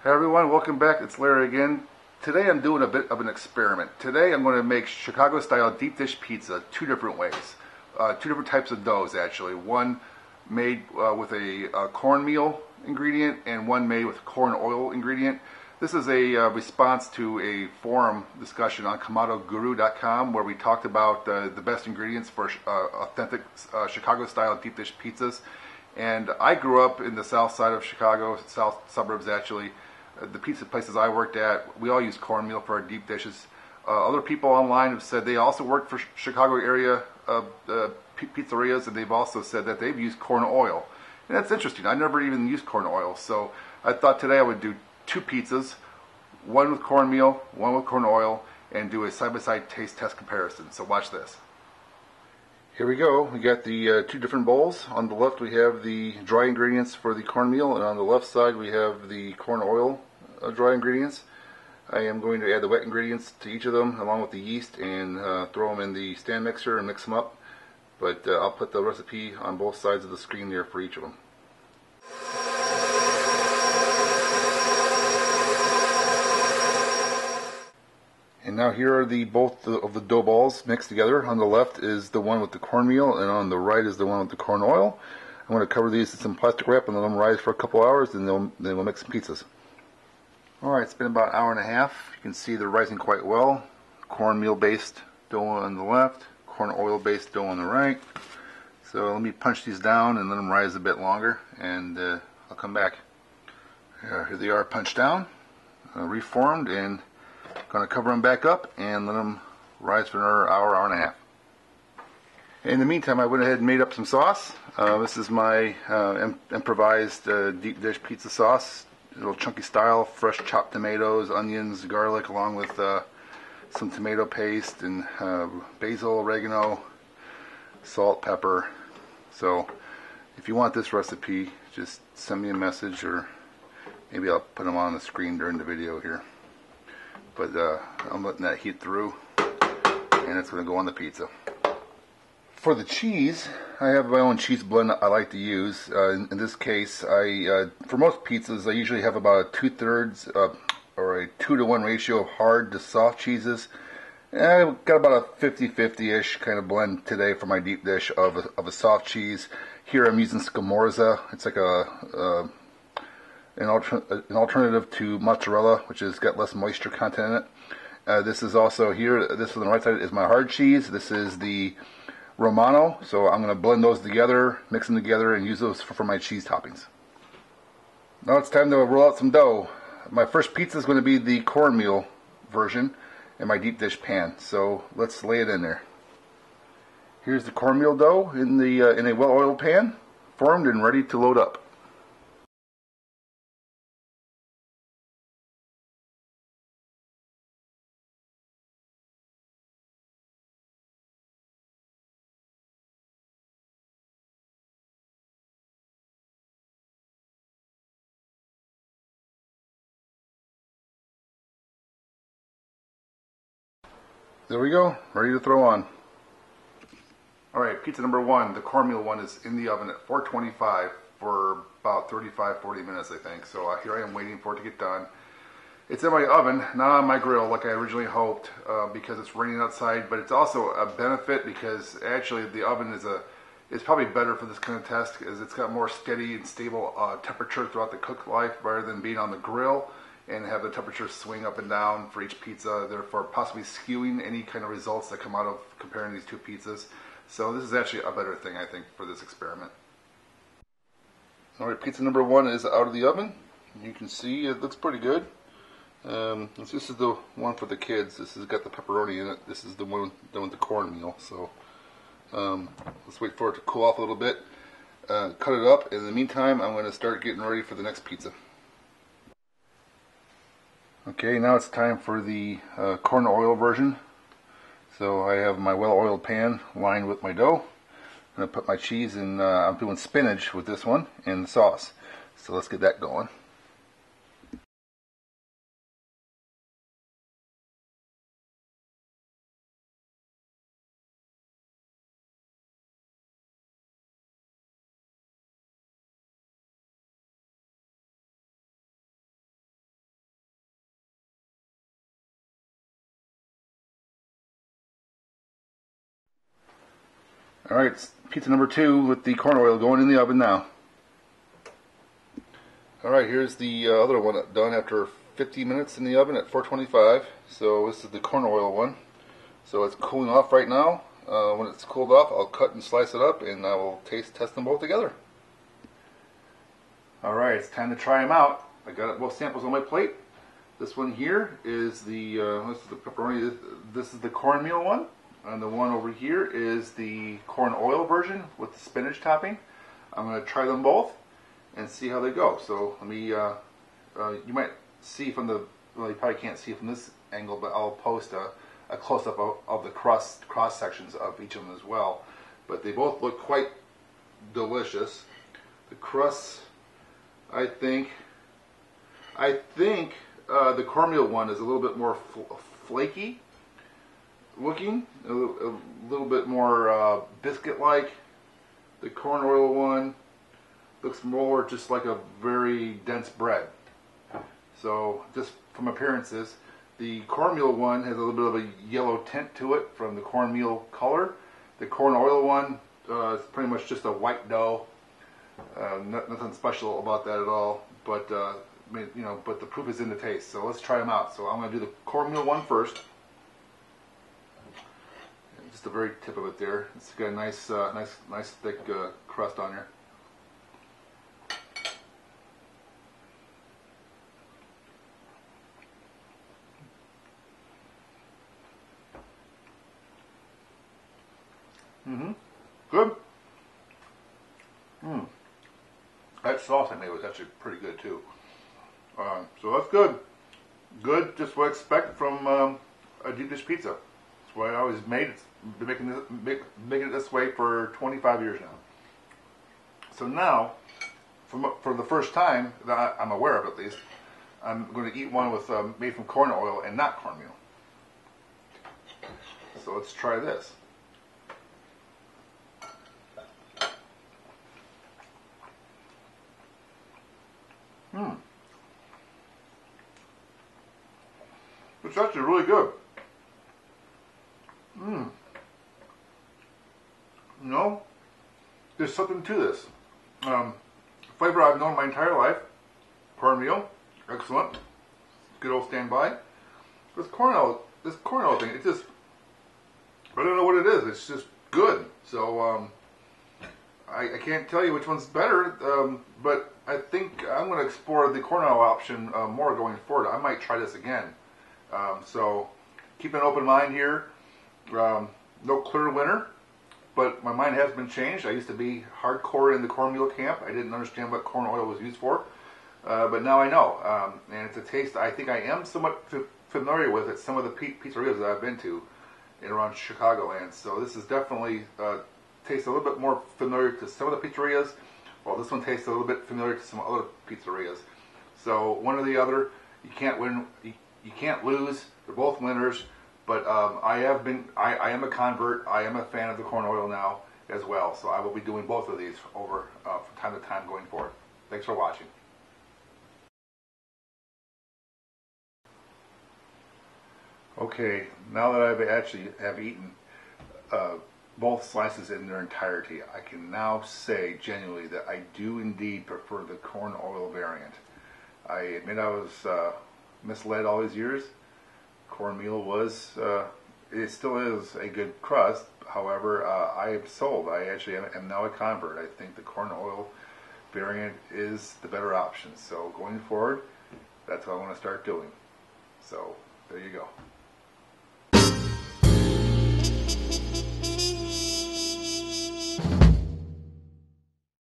Hey everyone, welcome back. It's Larry again. Today I'm doing a bit of an experiment. Today I'm going to make Chicago style deep dish pizza two different ways. Two different types of doughs actually. One made with a cornmeal ingredient and one made with corn oil ingredient. This is a response to a forum discussion on KamadoGuru.com where we talked about the best ingredients for authentic Chicago style deep dish pizzas. And I grew up in the south side of Chicago, south suburbs actually. The pizza places I worked at, we all use cornmeal for our deep dishes. Other people online have said they also work for Chicago area pizzerias, and they've also said that they've used corn oil. And that's interesting. I never even used corn oil, so I thought today I would do two pizzas, one with cornmeal, one with corn oil, and do a side-by-side taste test comparison. So watch this. Here we go. We got the two different bowls. On the left we have the dry ingredients for the cornmeal, and on the left side we have the corn oil dry ingredients. I am going to add the wet ingredients to each of them along with the yeast and throw them in the stand mixer and mix them up. But I'll put the recipe on both sides of the screen there for each of them. And now here are both of the dough balls mixed together. On the left is the one with the cornmeal, and on the right is the one with the corn oil. I'm going to cover these in some plastic wrap and let them rise for a couple hours, and then we'll make some pizzas. Alright, it's been about an hour and a half. You can see they're rising quite well. Cornmeal based dough on the left, corn oil based dough on the right. So let me punch these down and let them rise a bit longer, and I'll come back. Here they are punched down, reformed, and going to cover them back up and let them rise for another hour, hour and a half. In the meantime, I went ahead and made up some sauce. This is my improvised deep dish pizza sauce, a little chunky style, fresh chopped tomatoes, onions, garlic, along with some tomato paste and basil, oregano, salt, pepper. So if you want this recipe, just send me a message, or maybe I'll put them on the screen during the video here. But I'm letting that heat through, and it's going to go on the pizza. For the cheese, I have my own cheese blend I like to use. In this case, for most pizzas, I usually have about a 2/3 or a 2-to-1 ratio of hard to soft cheeses. And I've got about a 50-50-ish kind of blend today for my deep dish of a soft cheese. Here I'm using Scamorza. It's like an alternative to mozzarella, which has got less moisture content in it. This is also here, this on the right side is my hard cheese. This is the Romano, so I'm going to blend those together, mix them together, and use those for my cheese toppings. Now it's time to roll out some dough. My first pizza is going to be the cornmeal version in my deep dish pan, so let's lay it in there. Here's the cornmeal dough in a well-oiled pan, formed and ready to load up. There we go, ready to throw on. Alright, pizza number one, the cornmeal one, is in the oven at 425 for about 35-40 minutes, I think. So here I am waiting for it to get done. It's in my oven, not on my grill like I originally hoped, because it's raining outside, but it's also a benefit because actually the oven is probably better for this kind of test, because it's got more steady and stable temperature throughout the cook life rather than being on the grill and have the temperature swing up and down for each pizza, therefore possibly skewing any kind of results that come out of comparing these two pizzas. So this is actually a better thing, I think, for this experiment. Alright, pizza number one is out of the oven. You can see it looks pretty good. This is the one for the kids. This has got the pepperoni in it. This is the one done with the cornmeal. So let's wait for it to cool off a little bit. Cut it up. In the meantime, I'm going to start getting ready for the next pizza. Okay, now it's time for the corn oil version. So I have my well-oiled pan lined with my dough. I'm going to put my cheese in, I'm doing spinach with this one, and the sauce. So let's get that going. Alright, it's pizza number 2 with the corn oil going in the oven now. Alright, here's the other one done after 50 minutes in the oven at 425. So this is the corn oil one. So it's cooling off right now. When it's cooled off, I'll cut and slice it up and I will test them both together. Alright, it's time to try them out. I got both samples on my plate. This one here is the pepperoni. This is the cornmeal one. And the one over here is the corn oil version with the spinach topping. I'm going to try them both and see how they go. So let me, you might see from the, well, you probably can't see from this angle, but I'll post a close-up of the cross sections of each of them as well. But they both look quite delicious. The crust, I think the cornmeal one is a little bit more flaky looking, a little bit more biscuit-like. The corn oil one looks more just like a very dense bread. So just from appearances, the cornmeal one has a little bit of a yellow tint to it from the cornmeal color. The corn oil one is pretty much just a white dough. Nothing special about that at all. But but the proof is in the taste. So let's try them out. So I'm going to do the cornmeal one first. Just the very tip of it there. It's got a nice thick crust on here. Good. That sauce I made was actually pretty good too. So that's good. Good, just what I expect from a deep dish pizza. That's what I always made. It's been making it this way for 25 years now. So now, for the first time that I'm aware of at least, I'm going to eat one with made from corn oil and not cornmeal. So let's try this. It's actually really good. No, there's something to this. Flavor I've known my entire life. Cornmeal, excellent. Good old standby. This corn oil thing, it just, I don't know what it is. It's just good. So I can't tell you which one's better, but I think I'm going to explore the corn oil option more going forward. I might try this again. So keep an open mind here. No clear winner, but my mind has been changed. I used to be hardcore in the cornmeal camp. I didn't understand what corn oil was used for, but now I know. And it's a taste I think I am somewhat familiar with at some of the pizzerias that I've been to in around Chicagoland. So this is definitely tastes a little bit more familiar to some of the pizzerias, while this one tastes a little bit familiar to some other pizzerias. So one or the other, you can't win. You can't lose. They're both winners. But I am a convert. I am a fan of the corn oil now as well. So I will be doing both of these over from time to time going forward. Thanks for watching. Okay, now that I actually have eaten both slices in their entirety, I can now say genuinely that I do indeed prefer the corn oil variant. I admit I was misled all these years. Cornmeal was, it still is a good crust. However, I am sold. I actually am now a convert. I think the corn oil variant is the better option. So going forward, that's what I want to start doing. So there you go.